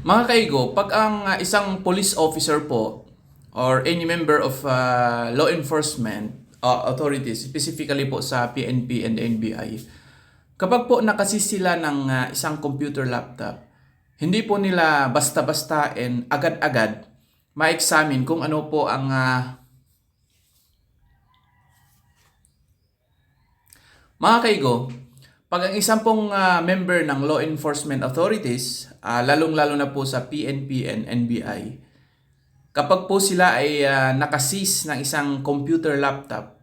Mga kaigo, pag ang isang police officer po or any member of law enforcement authorities, specifically po sa PNP and NBI, kapag po nakasis sila ng isang computer laptop, hindi po nila basta-basta and agad-agad ma-examine kung ano po ang mga kaigo, pag ang isang pong member ng law enforcement authorities, lalong-lalo na po sa PNP and NBI, kapag po sila ay nakasis ng isang computer laptop,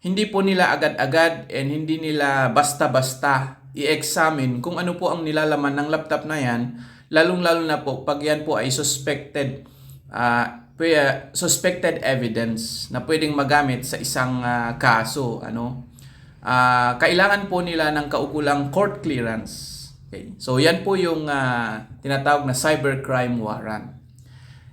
hindi po nila agad-agad and hindi nila basta-basta i-examine kung ano po ang nilalaman ng laptop na yan, lalong-lalo na po pag yan po ay suspected evidence na pwedeng magamit sa isang kaso, kailangan po nila ng kaukulang court clearance. Okay. So yan po yung tinatawag na cybercrime warrant.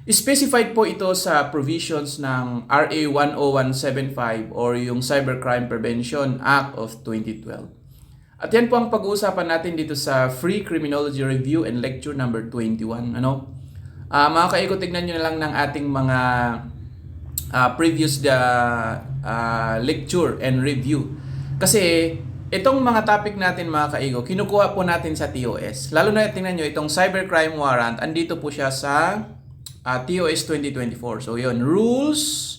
Specified po ito sa provisions ng RA 10175 or yung Cybercrime Prevention Act of 2012. At yan po ang pag-uusapan natin dito sa Free Criminology Review and Lecture number 21. Mga kaigo, tignan nyo na lang ng ating mga previous lecture and review. Kasi itong mga topic natin mga kaigo, kinukuha po natin sa TOS. Lalo na tingnan nyo, itong Cybercrime Warrant, andito po siya sa TOS 2024. So yun, rules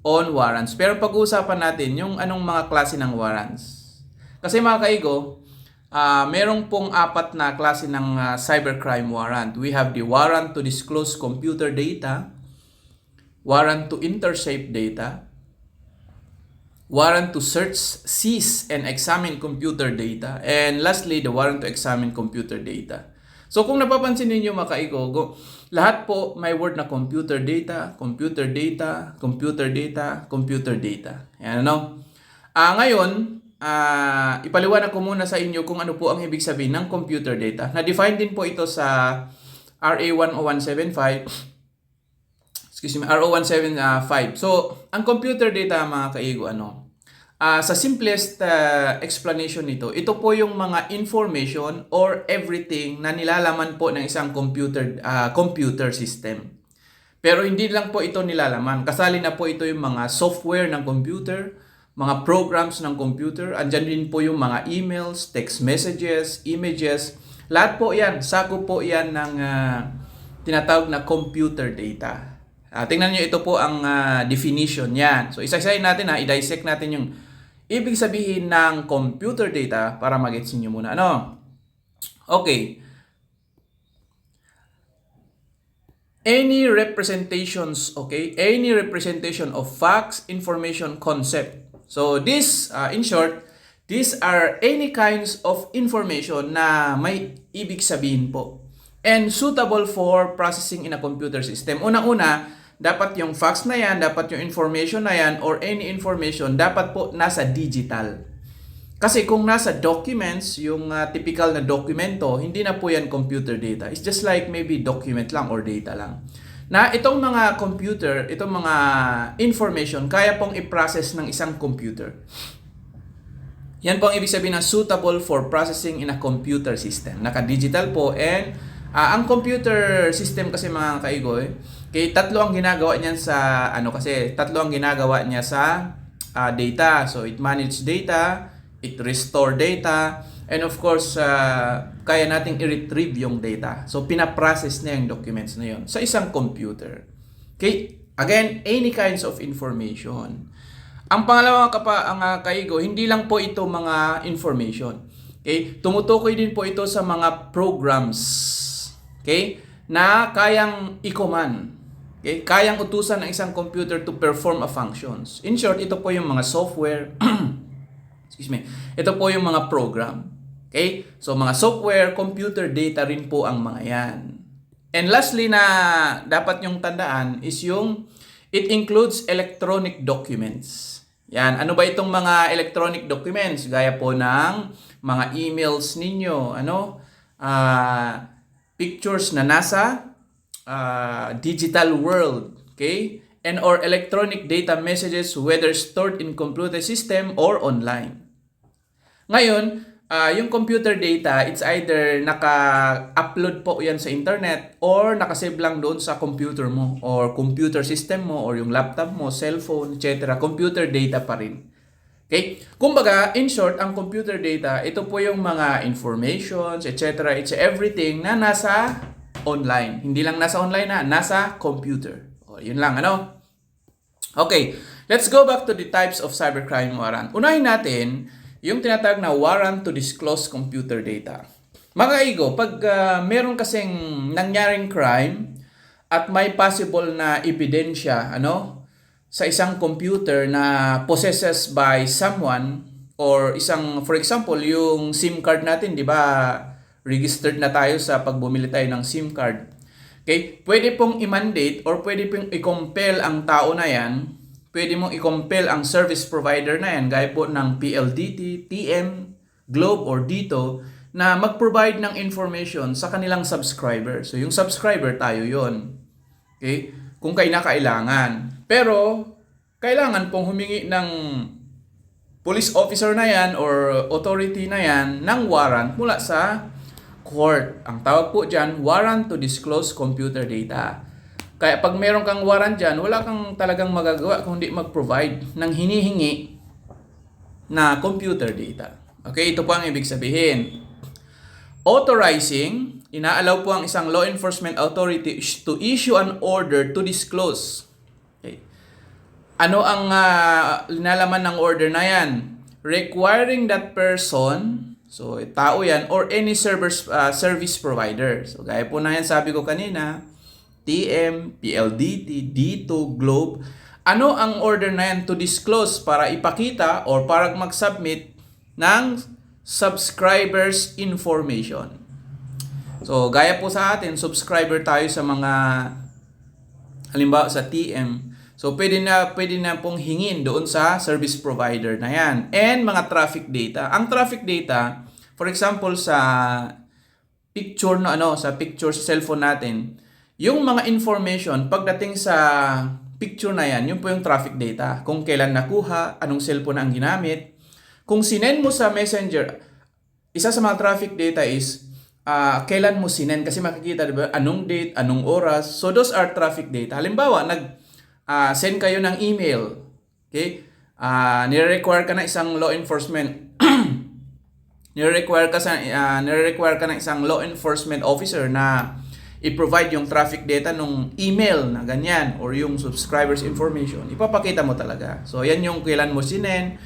on warrants. Pero pag-uusapan natin yung anong mga klase ng warrants. Kasi mga kaigo, merong pong apat na klase ng cybercrime warrant. We have the warrant to disclose computer data, warrant to intercept data, warrant to search, seize, and examine computer data, and lastly, the warrant to examine computer data. So kung napapansin niyo mga kaigo, lahat po may word na computer data, computer data, computer data, computer data. Yan ngayon, ipaliwanag ko muna sa inyo kung ano po ang ibig sabihin ng computer data. Na-define din po ito sa RA 10175. Excuse me, RO 175. So, ang computer data mga kaigo, sa simplest explanation nito, ito po yung mga information or everything na nilalaman po ng isang computer system. Pero hindi lang po ito nilalaman. Kasali na po ito yung mga software ng computer, mga programs ng computer. Andyan din po yung mga emails, text messages, images. Lahat po yan, sakop po yan ng tinatawag na computer data. Tingnan nyo, ito po ang definition yan. So, isa-isahin natin i-dissect natin yung ibig sabihin ng computer data para mag-gets nyo muna. Okay. Any representations, any representation of facts, information, concept. So, this, in short, these are any kinds of information na may ibig sabihin po and suitable for processing in a computer system. Unang-una, dapat yung facts na yan, dapat yung information na yan, or any information, dapat po nasa digital. Kasi kung nasa documents, yung typical na dokumento, hindi na po yan computer data. It's just like maybe document lang or data lang. Na itong mga computer, itong mga information, kaya pong i-process ng isang computer. Yan po ang ibig sabihin na suitable for processing in a computer system. Naka-digital po and ang computer system kasi mga kaigo, tatlo ang ginagawa niyan sa tatlo ang ginagawa niya sa data. So it manage data, it restore data, and of course kaya nating i-retrieve yung data. So pina-process niya yung documents na yun sa isang computer. Okay? Again, any kinds of information. Ang pangalawa kaigo, hindi lang po ito mga information. Okay? Tumutukoy din po ito sa mga programs. Okay? Na kayang i-command. Okay? Kayang utusan ng isang computer to perform a functions. In short, ito po yung mga software. Excuse me. Ito po yung mga program. Okay? So, mga software, computer data rin po ang mga yan. And lastly na dapat yung tandaan is yung it includes electronic documents. Yan. Ano ba itong mga electronic documents? Gaya po ng mga emails ninyo. Pictures na nasa digital world, okay? And or electronic data messages whether stored in computer system or online. Ngayon, yung computer data, it's either naka-upload po yan sa internet or nakasave lang doon sa computer mo or computer system mo or yung laptop mo, cellphone, etc. Computer data pa rin. Okay? Kumbaga, in short, ang computer data, ito po yung mga informations, etc. It's everything na nasa online. Hindi lang nasa online na, nasa computer. O, yun lang, ano? Okay, let's go back to the types of cybercrime warrant. Unahin natin yung tinatawag na warrant to disclose computer data. Mga igo, pag meron kasing nangyaring crime at may possible na ebidensya, sa isang computer na possesses by someone or isang, for example, yung SIM card natin, di ba, registered na tayo sa pag bumili tayo ng SIM card. Okay? Pwede pong i-mandate or pwede pong i-compel ang tao na yan. Pwede mong i-compel ang service provider na yan, gaya po ng PLDT, TM, Globe, or Dito, na mag-provide ng information sa kanilang subscriber. So, yung subscriber tayo yon. Okay? Kung kailangan. Pero, kailangan pong humingi ng police officer na yan or authority na yan ng warrant mula sa court. Ang tawag po dyan, warrant to disclose computer data. Kaya pag meron kang warrant dyan, wala kang talagang magagawa kung hindi mag-provide ng hinihingi na computer data. Okay, ito po ang ibig sabihin. Authorizing, inaalaw po ang isang law enforcement authority to issue an order to disclose. Okay. Ano ang linalaman ng order na yan? Requiring that person, so tao yan, or any service provider. So gaya po na yan sabi ko kanina, TM, PLDT, Dito, Globe. Ano ang order na yan to disclose para ipakita or para mag-submit ng subscribers information? So, gaya po sa atin, subscriber tayo sa mga, halimbawa sa TM. So, pwede na pong hingin doon sa service provider na yan. And mga traffic data. Ang traffic data, for example, sa picture sa picture sa cellphone natin, yung mga information pagdating sa picture na yan, yun po yung traffic data. Kung kailan nakuha, anong cellphone ang ginamit. Kung sinend mo sa messenger, isa sa mga traffic data is kailan mo sinend. Kasi makikita, diba, anong date, anong oras. So those are traffic data. Halimbawa, send kayo ng email. Okay? Nire-require ka na isang law enforcement nire-require ka na isang law enforcement officer na i-provide yung traffic data nung email na ganyan or yung subscribers information. Ipapakita mo talaga. So, yan yung kailan mo sinend.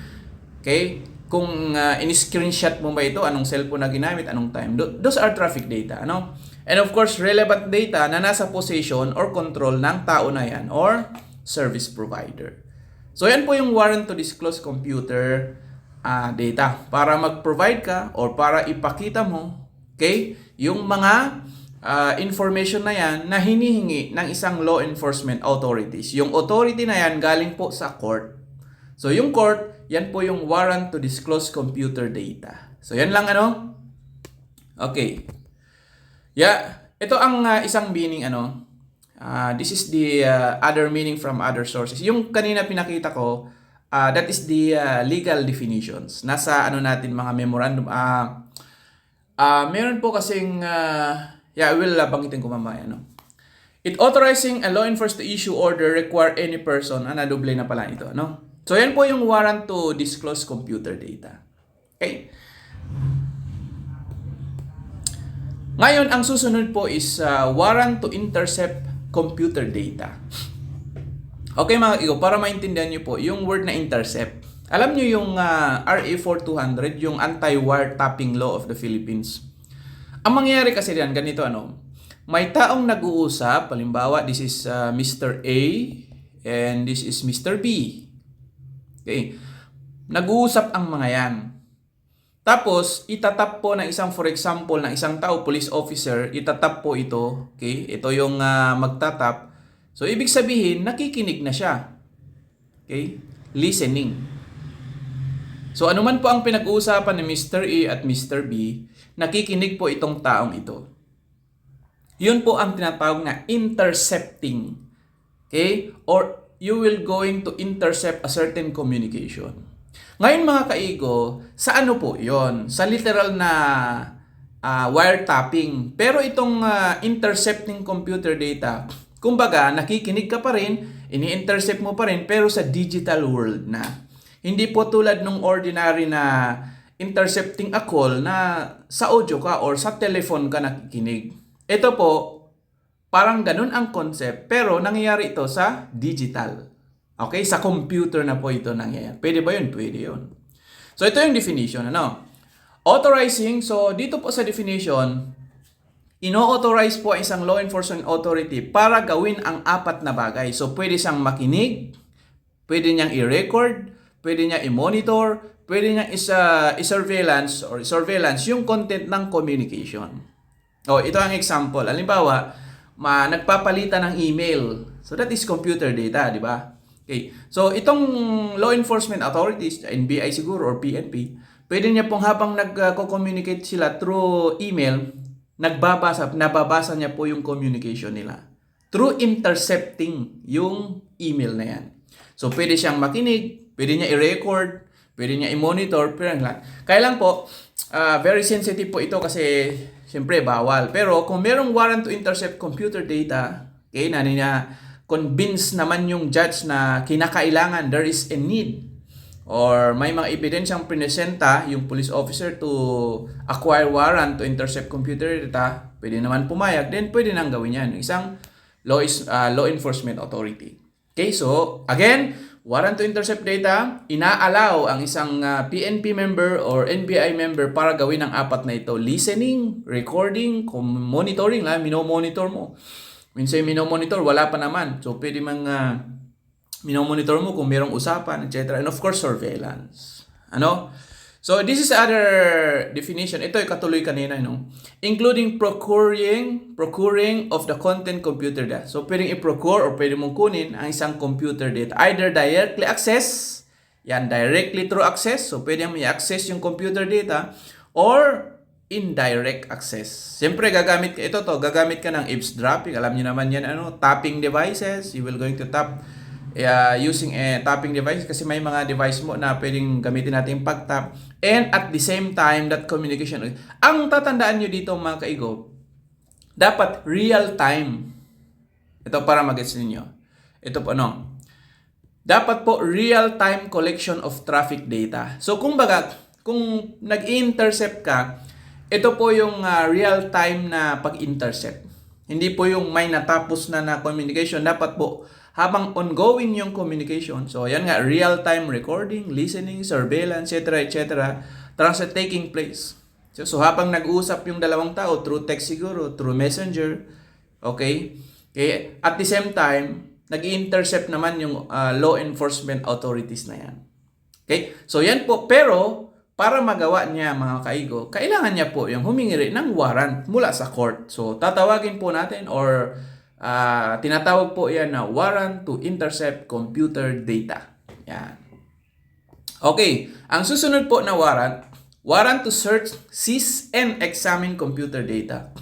Okay? Kung in-screenshot mo ba ito, anong cellphone na ginamit, anong time. Those are traffic data. And of course, relevant data na nasa possession or control ng tao na yan or service provider. So, yan po yung warrant to disclose computer data. Para mag-provide ka or para ipakita mo, okay, yung mga information na yan na hinihingi ng isang law enforcement authorities. Yung authority na yan galing po sa court. So, yung court, yan po yung warrant to disclose computer data. So, yan lang Okay. Yeah, ito ang isang meaning this is the other meaning from other sources. Yung kanina pinakita ko, that is the legal definitions. Nasa natin mga memorandum. Meron po kasing I will banggitin ko mamaya, It authorizing a law enforcement to issue order require any person. Nadoble na pala ito, So, yan po yung warrant to disclose computer data. Okay? Ngayon, ang susunod po is warrant to intercept computer data. Okay mga igo, para maintindihan nyo po, yung word na intercept. Alam nyo yung RA 4200, yung anti-wiretapping law of the Philippines. Ang mangyayari kasi diyan ganito may taong nag-uusap, halimbawa this is Mr. A and this is Mr. B. Okay. Nag-uusap ang mga yan. Tapos itatap po ng isang, for example, ng isang tao, police officer, itatap po ito, okay? Ito yung magtatap. So ibig sabihin nakikinig na siya. Okay? Listening. So anuman po ang pinag-uusapan ni Mr. A at Mr. B, nakikinig po itong taong ito. Yun po ang tinatawag na intercepting. Okay? Or you will going to intercept a certain communication. Ngayon mga kaigo, sa ano po yon? Sa literal na wiretapping. Pero itong intercepting computer data, kumbaga nakikinig ka pa rin, ini-intercept mo pa rin, pero sa digital world na. Hindi po tulad nung ordinary na intercepting a call na sa audio ka or sa telephone ka nakikinig. Ito po, parang ganun ang concept, pero nangyayari ito sa digital. Okay? Sa computer na po ito nangyayari. Pwede ba yun? Pwede yun. So, ito yung definition. Ano? Authorizing. So, dito po sa definition, ino-authorize po isang law enforcement authority para gawin ang apat na bagay. So, pwede siyang makinig, pwede niyang i-record, pwede niya i-monitor, pwede niya i-surveillance or surveillance yung content ng communication. Ito ang example. Halimbawa, nagpapalitan ng email. So, that is computer data, di ba? Okay. So, itong law enforcement authorities, NBI siguro or PNP, pwede niya pong habang nagko-communicate sila through email, nababasa niya po yung communication nila. Through intercepting yung email na yan. So, pwede siyang makinig, pwede niya i-record, pwede niya i-monitor, kaya lang po, very sensitive po ito kasi siyempre bawal. Pero kung merong warrant to intercept computer data, okay, convince naman yung judge na kinakailangan, there is a need, or may mga ebidensyang presenta yung police officer to acquire warrant to intercept computer data, pwede naman pumayag, then pwede nang gawin yan. Isang law enforcement authority. Okay, so again, warrant to intercept data, ina-allow ang isang PNP member or NBI member para gawin ang apat na ito. Listening, recording, monitoring, minomonitor mo. Minsan minomonitor, wala pa naman. So, pwede minomonitor mo kung mayroong usapan, etc. And of course, surveillance. Ano? So, this is other definition. Ito ay katuloy kanina, no? Including procuring of the content computer data. So, pwedeng i-procure or pwede mong kunin ang isang computer data. Either directly access, yan, directly through access. So, pwede mo i-access yung computer data or indirect access. Siyempre, gagamit ka ng eavesdropping. Alam niyo naman yan, tapping devices. You will going to tap using a tapping device kasi may mga device mo na pwedeng gamitin natin pag-tap. And at the same time, that communication. Ang tatandaan nyo dito mga kaigo, dapat real time. Ito para mag-gets ninyo. Ito po, dapat po real time collection of traffic data. So, kung nag-intercept ka, ito po yung real time na pag-intercept. Hindi po yung may natapos na communication. Dapat po, habang ongoing yung communication, so yan nga, real time recording, listening, surveillance, etc. Transit taking place. So habang nag-uusap yung dalawang tao, through text siguro, through messenger, okay? At the same time, nag-intercept naman yung law enforcement authorities na yan. Okay? So yan po, pero para magawa niya mga kaigo, kailangan niya po yung humingi ng warrant mula sa court. So, tatawagin po natin or tinatawag po yan na warrant to intercept computer data. Yan. Okay, ang susunod po na warrant to search, seize, and examine computer data.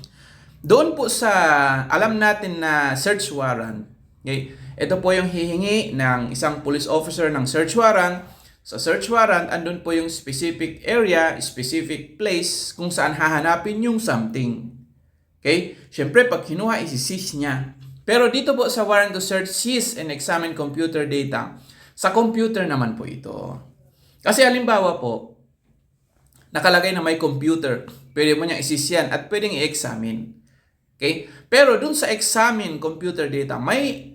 Doon po sa alam natin na search warrant, okay, ito po yung hihingi ng isang police officer ng search warrant. Sa search warrant, andun po yung specific area, specific place kung saan hahanapin yung something. Okay? Siyempre, pag kinuha, isi-seize niya. Pero dito po sa warrant to search, seize, and examine computer data, sa computer naman po ito. Kasi halimbawa po, nakalagay na may computer, pwede mo niya isi-seize yan at pwedeng i-examine. Okay? Pero dun sa examine computer data, may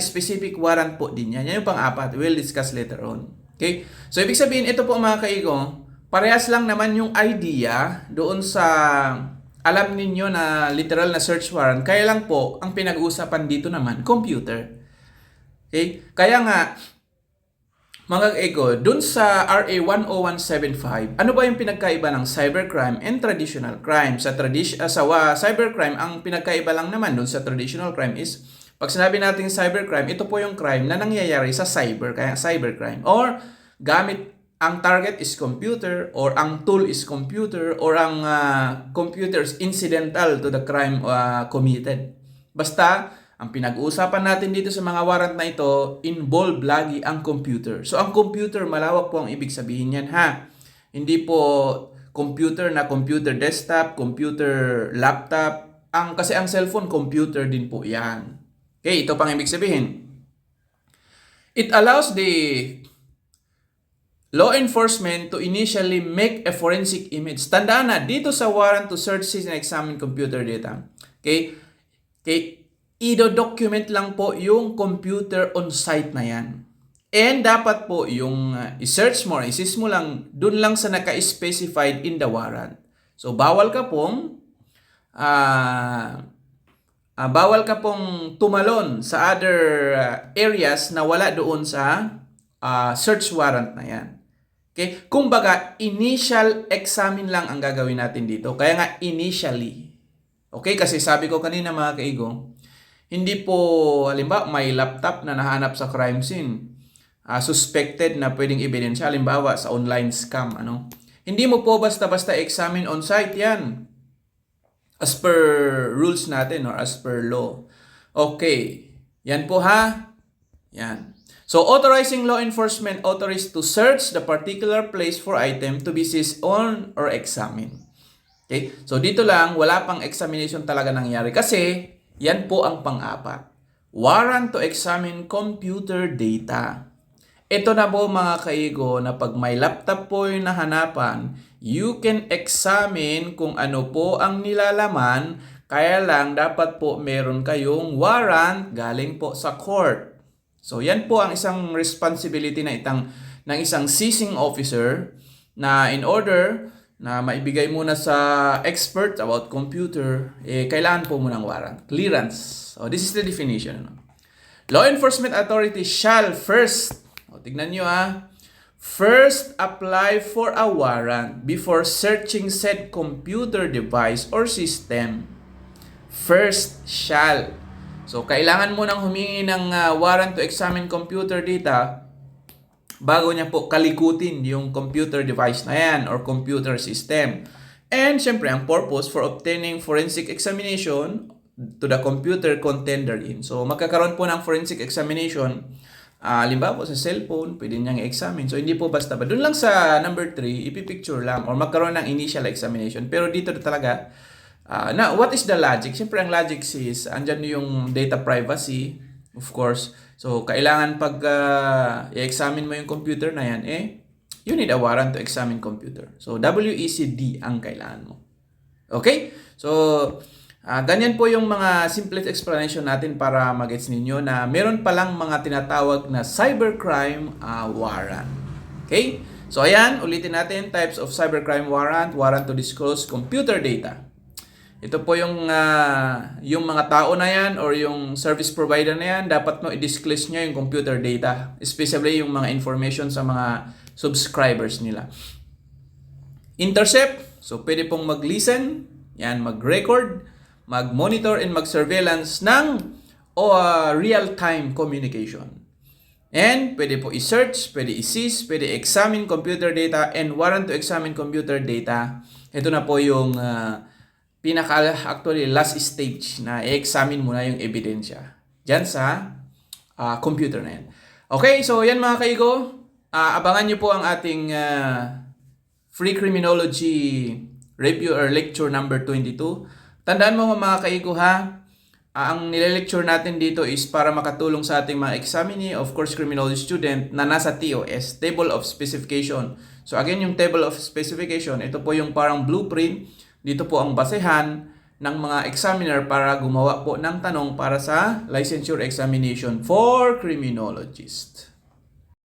specific warrant po din yan. Yan yung pang-apat. We'll discuss later on. Okay? So, ibig sabihin, ito po mga kaigo, parehas lang naman yung idea doon sa alam ninyo na literal na search warrant. Kaya lang po, ang pinag-uusapan dito naman, computer. Okay? Kaya nga, mga kaigo, doon sa RA 10175, ano ba yung pinagkaiba ng cybercrime and traditional crime? Sa cybercrime, ang pinagkaiba lang naman doon sa traditional crime is pag sinabi natin cybercrime, ito po yung crime na nangyayari sa cyber, kaya cybercrime. Or ang target is computer, or ang tool is computer, or ang computer is incidental to the crime committed. Basta, Ang pinag-uusapan natin dito sa mga warrant na ito, involve lagi ang computer. So ang computer, malawak po ang ibig sabihin yan ha. Hindi po computer na computer desktop, computer laptop. Kasi ang cellphone, computer din po yan. Okay, ito pang ibig sabihin. It allows the law enforcement to initially make a forensic image. Tandaan na, dito sa warrant to search, seize, and examine computer data. Okay? I-document lang po yung computer on site na yan. And dapat po yung i-search mo, i-seize mo lang, dun lang sa naka-specified in the warrant. So, bawal ka pong tumalon sa other areas na wala doon sa search warrant na yan. Okay? Kumbaga, initial examine lang ang gagawin natin dito. Kaya nga, initially. Okay? Kasi sabi ko kanina mga kaigo, hindi po, halimbawa, may laptop na nahanap sa crime scene. Suspected na pwedeng ebidensya, halimbawa, sa online scam. Hindi mo po basta-basta examine on site yan. As per rules natin or as per law. Okay. Yan po ha. Yan. So, authorizing law enforcement authorized to search the particular place for item to be seized on or examined. Okay? So, dito lang, wala pang examination talaga nangyari kasi yan po ang pang-apat. Warrant to examine computer data. Ito na po mga kaigo na pag may laptop po yung nahanapan, you can examine kung ano po ang nilalaman, kaya lang dapat po meron kayong warrant galing po sa court. So, yan po ang isang responsibility ng isang seizing officer na in order na maibigay muna sa expert about computer, kailangan po muna ng warrant. Clearance. So, this is the definition. Law enforcement authority shall first, tignan nyo first apply for a warrant before searching said computer device or system. First shall. So, kailangan mo nang humingi ng warrant to examine computer data bago niya po kalikutin yung computer device na yan or computer system. And, syempre, ang purpose for obtaining forensic examination to the computer contained therein. So, magkakaroon po ng forensic examination. Halimbawa po sa cellphone, pwede niyang i-examine. So, hindi po basta ba. Doon lang sa number 3, ipipicture lang or magkaroon ng initial examination. Pero dito talaga, now, what is the logic? Siyempre, ang logic is, andyan yung data privacy, of course. So, kailangan pag i-examine mo yung computer na yan, you need a warrant to examine computer. So, WECD ang kailangan mo. Okay? So, ganyan po yung mga simplest explanation natin para mag-gets ninyo na meron palang mga tinatawag na cybercrime warrant. Okay? So, ayan, ulitin natin, types of cybercrime warrant, warrant to disclose computer data. Ito po yung mga tao na yan or yung service provider na yan, dapat mo i-disclose nyo yung computer data, especially yung mga information sa mga subscribers nila. Intercept, so pwede pong mag-listen, yan, mag-record, mag-monitor and mag-surveillance ng real-time communication. And pwede po i-search, pwede i-seize, pwede examine computer data and warrant to examine computer data. Ito na po yung actually last stage na i-examine muna yung ebidensya dyan sa computer na yan. Okay, so yan mga kaigo. Abangan nyo po ang ating free criminology review or lecture number 22. Tandaan mo mga kaigo ha, ang nile-lecture natin dito is para makatulong sa ating mga examinee, of course criminology student na nasa TOS, Table of Specification. So again, yung Table of Specification, ito po yung parang blueprint. Dito po ang basehan ng mga examiner para gumawa po ng tanong para sa licensure examination for criminologist.